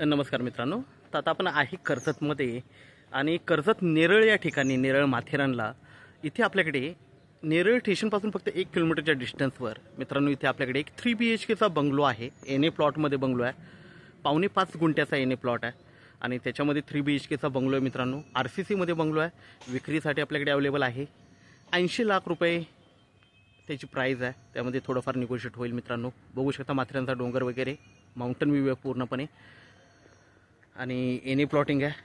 नमस्कार मित्रांनो, तर आता आपण आहे कर्जतमध्ये आणि कर्जत नेरळ या ठिकाणी, नेरळ माथेरानला इथे आपल्याकडे नेरळ स्टेशनपासून फक्त 1 किलोमीटरच्या डिस्टन्सवर मित्रांनो इथे आपल्याकडे एक 3 BHKचा बंगलो आहे. एनए प्लॉटमध्ये बंगलो आहे. 4.5 गुंठ्याचा एनए प्लॉट आहे आणि त्याच्यामध्ये 3 BHKचा बंगलो आहे मित्रांनो. RCCमध्ये बंगलो आहे. विक्रीसाठी आपल्याकडे अवेलेबल आहे. 80 लाख रुपये त्याची प्राईज आहे. त्यामध्ये थोडंफार निगोशिएट होईल मित्रांनो. बघू शकता माथेरानचा डोंगर वगैरे, माउंटन व्ह्यू आहे पूर्णपणे आणि एनए प्लॉटिंग आहे.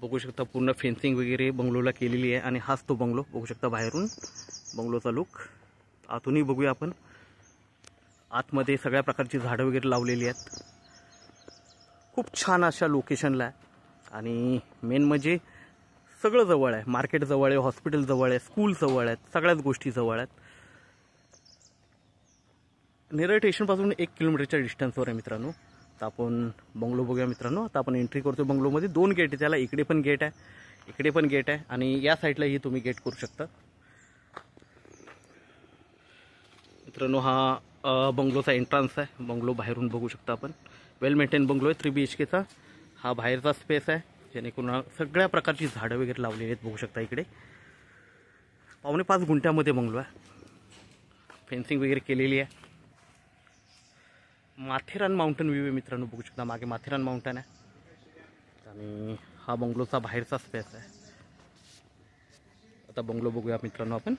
बघू शकता पूर्ण फेन्सिंग वगैरे बंगलोला केलेली आहे आणि हाच तो बंगलो बघू शकता. बाहेरून बंगलोचा लुक, आतूनही बघूया आपण. आतमध्ये सगळ्या प्रकारची झाडं वगैरे लावलेली आहेत. खूप छान अशा लोकेशनला आहे आणि मेन म्हणजे सगळं जवळ आहे. मार्केट जवळ आहे, हॉस्पिटल जवळ आहे, स्कूल जवळ आहेत, सगळ्याच गोष्टी जवळ आहेत. नेरळ स्टेशनपासून 1 किलोमीटरच्या डिस्टन्सवर आहे मित्रांनो. तर आपण बंगलो बघूया मित्रांनो. आता आपण एंट्री करतो बंगलोमध्ये. 2 गेट आहे त्याला. इकडे पण गेट आहे, इकडे पण गेट आहे आणि या साईडलाही तुम्ही गेट करू शकता मित्रांनो. हा बंगलोचा एंट्रन्स आहे. बंगलो बाहेरून बघू शकता आपण. वेल मेंटेन बंगलो आहे 3 BHKचा. हा बाहेरचा स्पेस आहे जेणेकरून सगळ्या प्रकारची झाडं वगैरे लावलेली आहेत. बघू शकता इकडे 4.5 गुंठ्यामध्ये बंगलो आहे. फेन्सिंग वगैरे केलेली आहे. माथेरान माउंटन व्ह्यू आहे मित्रांनो. बघू शकता मागे माथेरान माउंटन आहे आणि हा बंगलोचा बाहेरचा स्पेस आहे. आता बंगलो बघूया मित्रांनो आपण.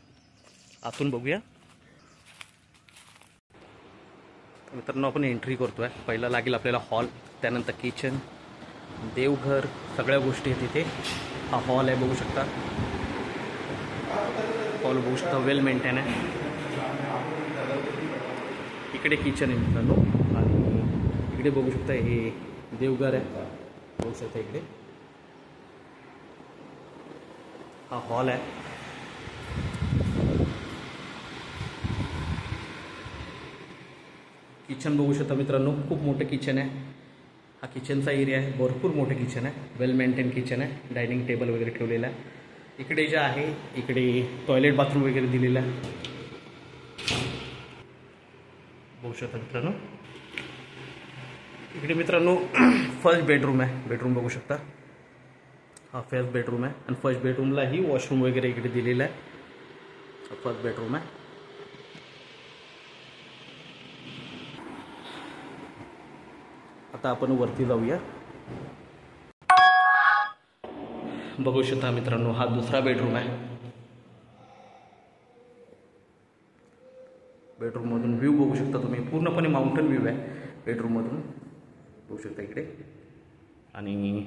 आतून बघूया मित्रांनो. आपण एंट्री करतोय. पहिला लागेल आपल्याला हॉल, त्यानंतर किचन, देवघर, सगळ्या गोष्टी आहेत तिथे. हा हॉल आहे बघू शकता. हॉल बघू शकता वेल मेंटेन आहे. इकडे किचन आहे मित्रांनो आणि इकडे बघू शकता हे देवघर आहे. बघू शकता इकडे हा हॉल आहे. किचन बघू शकता मित्रांनो. खूप मोठं किचन आहे. हा किचनचा एरिया आहे. भरपूर मोठं किचन आहे. वेल मेंटेन किचन आहे. डायनिंग टेबल वगैरे ठेवलेला आहे. इकडे जे आहे इकडे टॉयलेट बाथरूम वगैरे दिलेलं आहे. बघू शकता मित्रांनो. इकडे मित्रांनो फर्स्ट बेडरूम आहे. बेडरूम बघू शकता. हा फर्स्ट बेडरूम आहे आणि फर्स्ट बेडरूमलाही वॉशरूम वगैरे इकडे दिलेला आहे. हा फर्स्ट बेडरूम आहे. आता आपण वरती जाऊया. बघू शकता मित्रांनो हा दुसरा बेडरूम आहे. बेडरूममधून व्ह्यू बघू शकता तुम्ही. पूर्णपणे माउंटन व्ह्यू आहे बेडरूममधून. बघू शकता इकडे आणि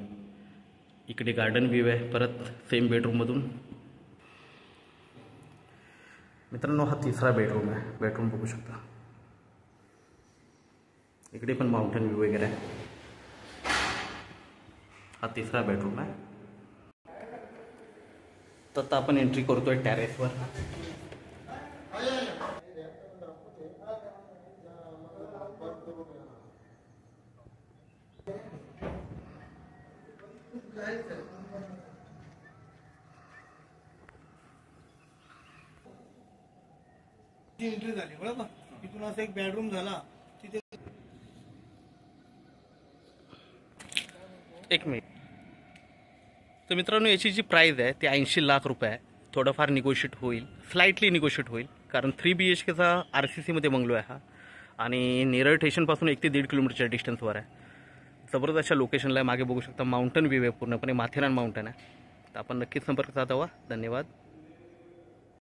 इकडे गार्डन व्ह्यू आहे परत सेम बेडरूममधून. मित्रांनो हा तिसरा बेडरूम आहे. बेडरूम बघू शकता. इकडे पण माउंटन व्ह्यू वगैरे आहे. हा तिसरा बेडरूम आहे. तर आता आपण एंट्री करतोय टेरेसवर. एंट्री झाली बरोबर. तिथून असं एक बेडरूम झाला तिथे. एक मिनिट. तर मित्रांनो याची जी प्राईज आहे ती 80 लाख रुपये आहे. थोडंफार निगोशिएट होईल, स्लाइटली निगोशिएट होईल कारण 3 BHKचा RCCमध्ये बंगलो आहे हा आणि नेरळ स्टेशनपासून 1 ते 1.5 किलोमीटरच्या डिस्टन्सवर आहे. जबरदस्त अशा लोकेशनला आहे. मागे बघू शकता माउंटन व्ह्यू आहे पूर्णपणे. माथेरान माउंटन आहे. तर आपण नक्कीच संपर्क साधावा. धन्यवाद.